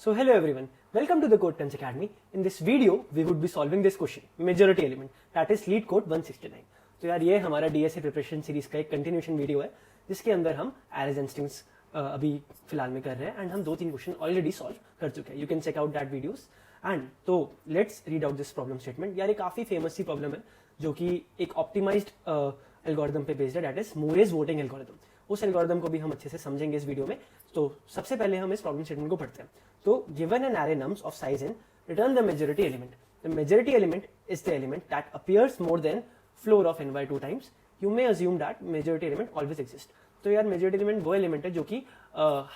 So hello everyone, welcome to the Code Terms Academy. In this video, we would be solving this question, majority element, that is lead code 169. तो यार ये हमारा DSA preparation series का एक continuation video है जिसके अंदर हम एरेज एंड स्ट्रिंग्स अभी फिलहाल में कर रहे हैं एंड हम 2-3 क्वेश्चन ऑलरेडी सॉल्व कर चुके हैं. You can check out that videos and तो let's read out this problem statement. यार ये काफी फेमस सी प्रॉब्लम है जो कि एक ऑप्टिमाइज्ड एल्गोरिथम पे बेस्ड है, that is Moore's voting algorithm. उस एल्गोरिथम को भी हम अच्छे से समझेंगे इस वीडियो में. तो सबसे पहले हम इस प्रॉब्लम स्टेटमेंट को पढ़ते हैं. तो given an array nums of size n, return the majority element. The majority element is the element that appears more than floor of n by 2 times. You may assume that majority element always exists. तो यार majority element वो element है जो कि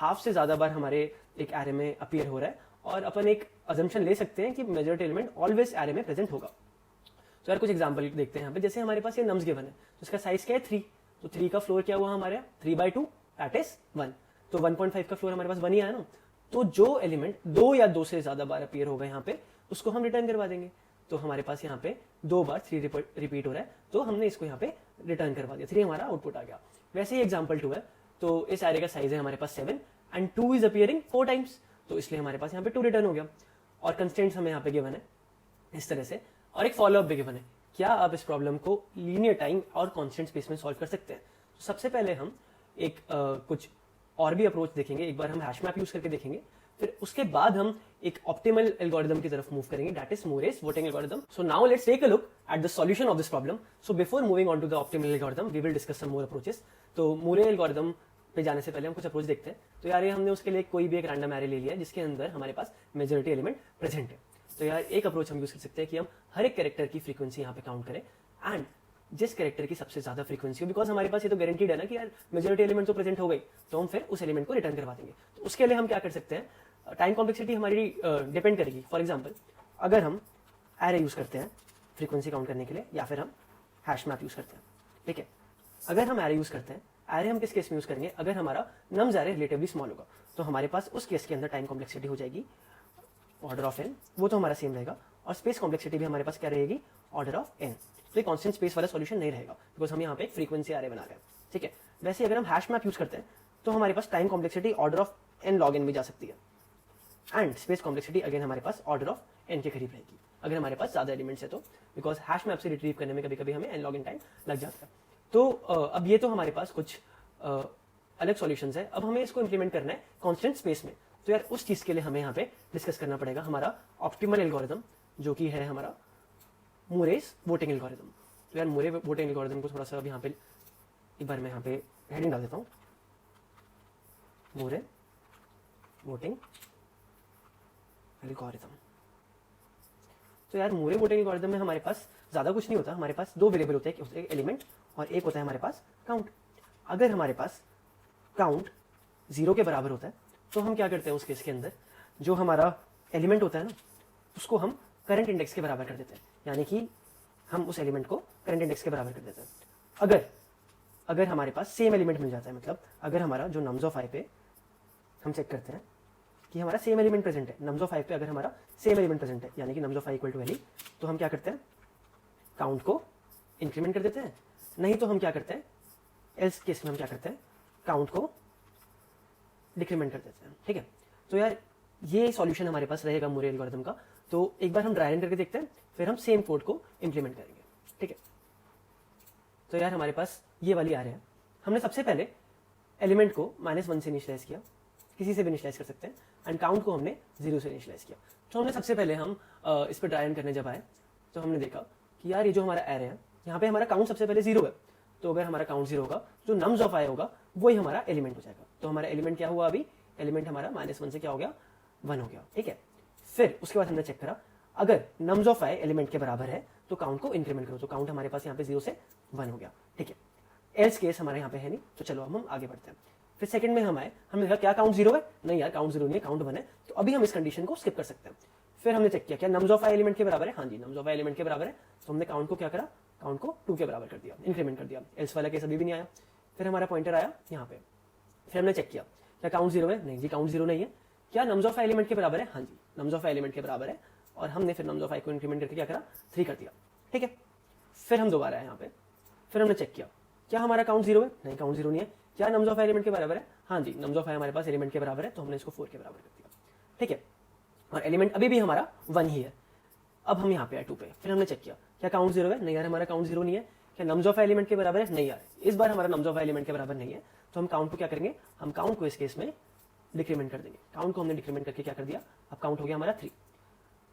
half से ज्यादा बार हमारे एक एरे में अपीयर हो रहा है और अपन एक अजम्पशन ले सकते हैं कि मेजॉरिटी एलिमेंट ऑलवेज एरे में प्रेजेंट होगा. तो यार कुछ एग्जांपल देखते हैं यहाँ पे. जैसे हमारे पास ये नम्स गिवन है तो इसका साइज क्या है 3. तो 3 का फ्लोर क्या हुआ हमारे 3/2 दैट इज 1. तो 1.5 का फ्लोर हमारे पास 1 ही आया ना. तो जो एलिमेंट 2 या 2 से ज्यादा बार अपीयर होगा यहाँ पे उसको हम रिटर्न करवा देंगे. तो हमारे पास यहाँ पे 2 बार 3 रिपीट हो रहा है तो हमने इसको यहाँ पे रिटर्न करवा दिया. 3 हमारा आउटपुट आ गया. वैसे ही एग्जांपल 2 है. तो इस एरे का साइज है हमारे पास 7 एंड 2 इज अपीयरिंग 4 टाइम्स. तो इसलिए हमारे पास यहाँ पे 2 रिटर्न हो गया. और कंस्ट्रेंट्स हमें यहाँ पे गिवन है इस तरह से और एक फॉलोअप भी गिवन है. क्या आप इस प्रॉब्लम को लीनियर टाइम और कांस्टेंट स्पेस में सॉल्व कर सकते हैं? तो सबसे पहले हम एक कुछ और भी अप्रोच देखेंगे. एक बार हम हैश मैप यूज करके देखेंगे, फिर उसके बाद हम एक ऑप्टिमल एल्गोरिथम की तरफ मूव करेंगे, that is Moore's voting algorithm. So now let's take a look at the solution of this problem. So before moving on to the optimal algorithm we will discuss some more approaches. तो Moore algorithm पे जाने से पहले हम कुछ approach देखते हैं. तो यार ये हमने उसके लिए कोई भी एक रैंडम एरे ले लिया जिसके अंदर हमारे पास मेजॉरिटी एलिमेंट प्रेजेंट है. तो यार एक अप्रोच हम यूज कर सकते हैं कि हम हर एक कैरेक्टर की फ्रीक्वेंसी यहाँ पे काउंट करें एंड जिस कैरेक्टर की सबसे ज्यादा फ्रीक्वेंसी हो, बिकॉज हमारे पास ये तो गारंटीड है ना कि यार मेजॉरिटी एलिमेंट तो प्रेजेंट हो गई, तो हम फिर उस एलिमेंट को रिटर्न करवा देंगे. तो उसके लिए हम क्या कर सकते हैं, टाइम कॉम्प्लेक्सिटी हमारी डिपेंड करेगी. फॉर एग्जाम्पल अगर हम एरे यूज करते हैं फ्रीक्वेंसी काउंट करने के लिए या फिर हम हैश मैप यूज करते हैं, ठीक है. अगर हम एरे यूज करते हैं, एरे हम किस केस में यूज करेंगे, अगर हमारा नम्स एरे रिलेटिवली स्मॉल होगा तो हमारे पास उस केस के अंदर टाइम कॉम्प्लेक्सिटी हो जाएगी ऑर्डर ऑफ एन. वो तो हमारा सेम रहेगा. और स्पेस कॉम्प्लेक्सिटी भी हमारे पास क्या रहेगी, ऑर्डर ऑफ एन. तो ये कांस्टेंट स्पेस वाला सॉल्यूशन नहीं रहेगा बिकॉज हम यहाँ पे एक फ्रीक्वेंसी एरे बना रहे हैं, ठीक है. वैसे अगर हम हैश मैप यूज करते हैं तो हमारे पास time complexity order of N log N भी जा सकती है एंड स्पेस कॉम्प्लेक्सिटी अगेन हमारे पास ऑर्डर ऑफ एन के करीब रहेगी अगर हमारे पास ज्यादा एलिमेंट्स है तो, बिकॉज हैश मैप से रिट्रीव करने में कभी कभी हमें एन लॉग एन टाइम लग जाता है. तो अब ये तो हमारे पास कुछ अलग सॉल्यूशंस है. अब हमें इसको इंप्लीमेंट करना है कांस्टेंट स्पेस में. तो यार उस चीज के लिए हमें यहाँ पे डिस्कस करना पड़ेगा हमारा ऑप्टिमल एल्गोरिथम जो कि है हमारा मूरेज वोटिंग एल्गोरिथम. तो यार मूरे वोटिंग एल्गोरिथम को थोड़ा सा अब यहाँ पे एक बार मैं यहाँ पे हेडिंग डाल देता हूँ, मूरे वोटिंग एल्गोरिथम. तो यार मूरे वोटिंग एल्गोरिथम में हमारे पास ज्यादा कुछ नहीं होता. हमारे पास 2 वेरिएबल होते हैं, एक एलिमेंट और एक होता है हमारे पास काउंट. अगर हमारे पास काउंट 0 के बराबर होता है तो हम क्या करते हैं उस केस के अंदर, जो हमारा एलिमेंट होता है ना उसको हम करंट इंडेक्स के बराबर कर देते हैं. यानी कि हम उस एलिमेंट को करंट इंडेक्स के बराबर कर देते हैं. अगर हमारे पास सेम एलिमेंट मिल जाता है, मतलब अगर हमारा जो नम्स ऑफ आई पे हम चेक करते हैं कि हमारा सेम एलिमेंट प्रेजेंट है, नम्स ऑफ आई पे अगर हमारा सेम एलिमेंट प्रेजेंट है यानी कि nums of i equal to l, तो हम क्या करते हैं काउंट को इंक्रीमेंट कर देते हैं. नहीं तो हम क्या करते हैं, एल्स केस में हम क्या करते हैं काउंट को डिक्रीमेंट कर देते हैं, ठीक है. तो यार ये सॉल्यूशन हमारे पास रहेगा मूरे एल्गोरिथम का. तो एक बार हम ड्राई रन करके देखते हैं फिर हम सेम कोड को इंप्लीमेंट करेंगे, ठीक है. तो यार हमारे पास ये वाली आ रही है. हमने सबसे पहले एलिमेंट को -1 से इनिशियलाइज किया, किसी से भी इनिशियलाइज कर सकते हैं, एंड काउंट को हमने 0 से इनिशियलाइज किया. तो हमने सबसे पहले हम इस पर ड्राई रन करने जब आए तो हमने देखा कि यार ये जो हमारा एरे है यहाँ पे हमारा काउंट सबसे पहले 0 है. तो अगर हमारा काउंट 0 होगा जो नम्स ऑफ आई होगा वही हमारा एलिमेंट हो जाएगा. तो हमारा एलिमेंट क्या हुआ, अभी एलिमेंट हमारा -1 से क्या हो गया 1 हो गया, ठीक है. फिर उसके बाद हमने चेक करा अगर नम्स ऑफ आई एलिमेंट के बराबर है तो काउंट को इंक्रीमेंट करो. तो काउंट हमारे पास यहाँ पे 0 से 1 हो गया, ठीक है. एल्स केस हमारे यहाँ पे है नहीं. तो चलो हम आगे बढ़ते हैं. फिर सेकंड में हम आए, हमने देखा क्या काउंट 0 है, नहीं यार काउंट 0 नहीं है, काउंट 1 है. तो अभी हम इस कंडीशन को स्किप कर सकते हैं. फिर हमने चेक किया क्या नम्स ऑफ आई एलिमेंट के बराबर है, हाँ जी नम्स ऑफ आई एलिमेंट के बराबर है. तो हमने काउंट को क्या करा, काउंट को 2 के बराबर कर दिया, इंक्रीमेंट कर दिया. एल्स वाला केस अभी भी नहीं आया. फिर हमारा पॉइंटर आया यहाँ पे. फिर हमने चेक किया क्या काउंट 0 है, नहीं जी काउंट 0 नहीं है. क्या नम्स ऑफ आई एलिमेंट के बराबर है, हाँ जी नम्स ऑफ आई एलिमेंट के बराबर है. और हमने फिर नम्स ऑफ आई को इंक्रीमेंट करके क्या करा 3 कर दिया, ठीक है. फिर हम दोबारा आए यहाँ पे. फिर हमने चेक किया क्या हमारा काउंट 0 है, नहीं काउंट 0 नहीं है. क्या नम्स ऑफ आई एलिमेंट के बराबर है, हाँ जी नम्स ऑफ आई हमारे पास एलिमेंट के बराबर है. तो हमने इसको 4 के बराबर कर दिया, ठीक है. और एलिमेंट अभी भी हमारा 1 ही है। अब हम यहाँ पे आए 2 पे, फिर हमने चेक किया क्या काउंट 0 है, नहीं यार हमारा काउंट 0 नहीं है। क्या नम्स ऑफ एलिमेंट के बराबर है, नहीं यार इस बार हमारा नम्स ऑफ एलिमेंट के बराबर नहीं है। तो हम काउंट को क्या करेंगे, हम काउंट को इस केस में डिक्रीमेंट कर देंगे। काउंट को हमने डिक्रीमेंट करके क्या कर दिया, अब काउंट हो गया हमारा 3।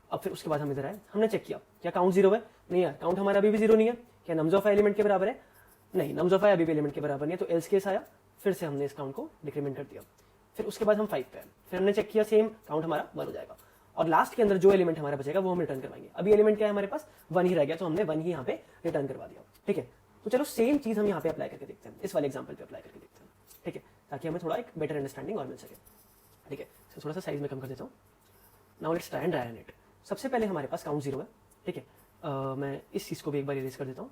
अब फिर उसके बाद हम इधर आए, हमने चेक किया क्या काउंट 0 है, नहीं यार काउंट हमारा अभी भी 0 नहीं है। क्या नम्स ऑफ एलिमेंट के बराबर है, नहीं नम्स ऑफ अभी भी एलिमेंट के बराबर नहीं है। तो एल्स केस आया, फिर से हमने इस काउंट को डिक्रीमेंट कर दिया। फिर उसके बाद हम 5 पे आए, फिर हमने चेक किया सेम काउंट हमारा 1 हो जाएगा। और लास्ट के अंदर जो एलिमेंट हमारा बचेगा वो हम रिटर्न करवाएंगे। अभी एलिमेंट क्या है हमारे पास, 1 ही रह गया, तो हमने 1 ही यहाँ पे रिटर्न करवा दिया। ठीक है, तो चलो सेम चीज हम यहाँ पे अप्लाई करके देखते हैं, इस वाले एग्जाम्पल पे अप्लाई करके देखते हैं। ठीक है, ताकि हमें थोड़ा एक बेटर अंडरस्टैंडिंग और मिल सके। ठीक है, तो थोड़ा सा साइज में कम कर देता हूँ। Now let's try and run it. सबसे पहले हमारे पास काउंट 0 है। ठीक है, मैं इस चीज को भी एक बार इरेज कर देता हूँ।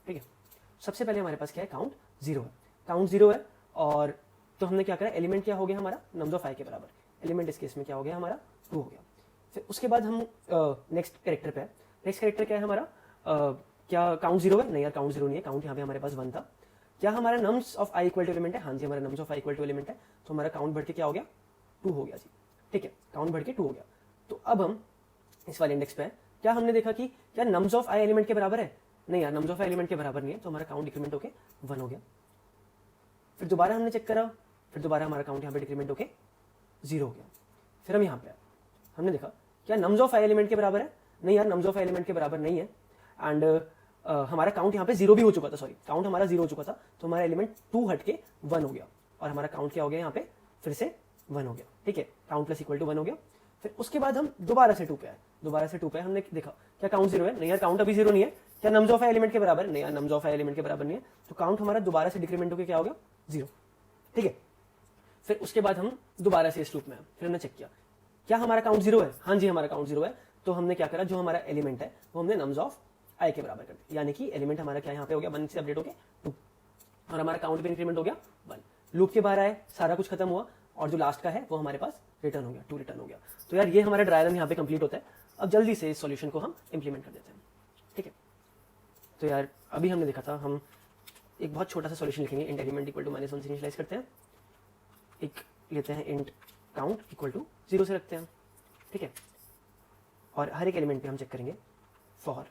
ठीक है, सबसे पहले हमारे पास क्या है, काउंट 0 है। काउंट 0 है और तो हमने क्या करा, एलिमेंट क्या हो गया हमारा, नम्स ऑफ i के बराबर। एलिमेंट इस केस में क्या हो गया हमारा, 2 हो गया। फिर उसके बाद हम नेक्स्ट कैरेक्टर पे है। नेक्स्ट कैरेक्टर क्या है हमारा, क्या काउंट 0 है, नहीं यार काउंट 0 नहीं है, काउंट यहाँ पे हमारे पास 1 था। क्या हमारा nums of i equal to element है, हाँ जी हमारा nums of i equal to element है। तो हमारा काउंट बढ़ के क्या हो गया, 2 हो गया जी। ठीक है, काउंट बढ़ के 2 हो गया। तो अब हम इस वाले इंडेक्स पे है, क्या हमने देखा कि क्या नम्स ऑफ i एलिमेंट के बराबर है, नहीं यार नम्स ऑफ i एलिमेंट के बराबर नहीं है। तो हमारा काउंट डिक्रीमेंट होके 1 हो गया। फिर दोबारा हमने चेक करा, फिर दोबारा हमारा काउंट यहाँ पे डिक्रीमेंट होके 0 हो गया। फिर हम यहाँ पे आए, हमने देखा क्या नम्स ऑफ i एलिमेंट के बराबर है, नहीं यार नम्स ऑफ i एलिमेंट के बराबर नहीं है। एंड हमारा काउंट यहाँ पे 0 भी हो चुका था, सॉरी काउंट हमारा 0 हो चुका था। तो हमारा एलिमेंट 2 हट के 1 हो गया और हमारा काउंट क्या हो गया यहाँ पे, फिर से 1 हो गया। ठीक है, काउंट प्लस इक्वल टू 1 हो गया। फिर उसके बाद हम दोबारा से 2 पे आए, दोबारा से 2 पे हमने देखा क्या काउंट 0 है, नहीं यार काउंट अभी 0 नहीं है। क्या नम्स ऑफ i एलिमेंट के बराबर, नहीं यार नम्स ऑफ i एलिमेंट के बराबर नहीं है। तो काउंट हमारा दोबारा से डिक्रीमेंट होकर क्या हो गया, 0। ठीक है, फिर उसके बाद हम दोबारा से इस लूप में आए, फिर हमने चेक किया क्या हमारा काउंट 0 है, हाँ जी हमारा काउंट 0 है। तो हमने क्या करा, जो हमारा एलिमेंट है वो हमने नम्स ऑफ i के बराबर कर दिया, यानी कि एलिमेंट हमारा क्या यहाँ पे हो गया 1 से अपडेट हो गया 2 और हमारा काउंट भी इंक्रीमेंट हो गया 1। लूप के बाहर आए, सारा कुछ खत्म हुआ और जो लास्ट का है वो हमारे पास रिटर्न हो गया, 2 रिटर्न हो गया। तो यार ये हमारा ड्राई रन यहाँ पे कंप्लीट होता है। अब जल्दी से इस सॉल्यूशन को हम इंप्लीमेंट कर देते हैं। ठीक है, तो यार अभी हमने देखा था, हम एक बहुत छोटा सा सॉल्यूशन लिखेंगे। इंट एलिमेंट इक्वल टू -1 से इनिशियलाइज करते हैं, एक लेते हैं इंट काउंट इक्वल टू 0 से रखते हैं। ठीक है, और हर एक एलिमेंट पे हम चेक करेंगे for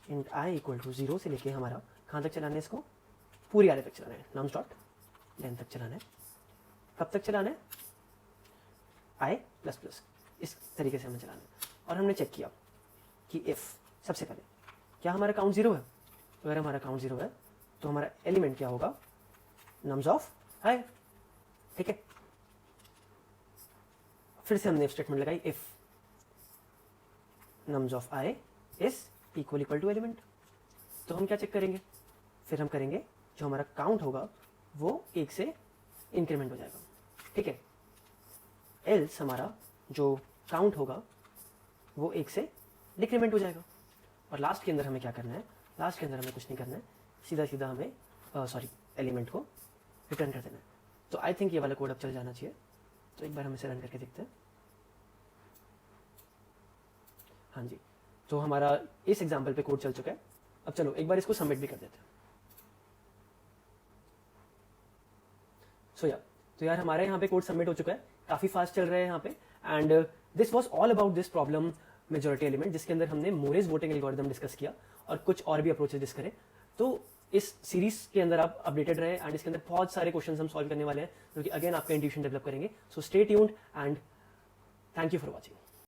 int i equal to 0 से लेके हमारा कहाँ तक चलाना है, इसको पूरी आरे तक चलाना है, नम्स डॉट लेंथ तक चलाना है। कब तक चलाना है, i प्लस प्लस, इस तरीके से हमें चलाना है। और हमने चेक किया कि इफ सबसे पहले क्या हमारा काउंट 0 है, तो अगर हमारा काउंट 0 है तो हमारा एलिमेंट क्या होगा, नम्स ऑफ i। ठीक है, फिर से हमने स्टेटमेंट लगाई if nums of i is equal to element. तो हम क्या चेक करेंगे, फिर हम करेंगे जो हमारा काउंट होगा वो 1 से इंक्रीमेंट हो जाएगा। ठीक है, एल्स हमारा जो काउंट होगा वो 1 से डिक्रीमेंट हो जाएगा। और लास्ट के अंदर हमें क्या करना है, लास्ट के अंदर हमें कुछ नहीं करना है, सीधा सीधा हमें एलिमेंट को रिटर्न कर देना है। तो आई थिंक ये वाला कोड अब चल जाना चाहिए। तो एक बार हम इसे रन करके देखते हैं। हाँ जी, तो हमारा इस एग्जाम्पल पे कोड चल चुका है। अब चलो एक बार इसको सबमिट भी कर देते हैं। तो यार हमारे यहाँ पे कोड सबमिट हो चुका है, काफी फास्ट चल रहा है यहाँ पे। And this was all about this problem majority element, जिसके अंदर हमने मोरेज वोटिंग एल्गोरिथम डिस्कस किया और कुछ और भी अप्रोचेस डिस्कस करे। तो इस सीरीज के अंदर आप अपडेटेड रहे एंड इसके अंदर बहुत सारे क्वेश्चंस हम सॉल्व करने वाले हैं, जो कि अगेन आपका इंट्यूशन डेवलप करेंगे। So stay tuned and thank you for watching.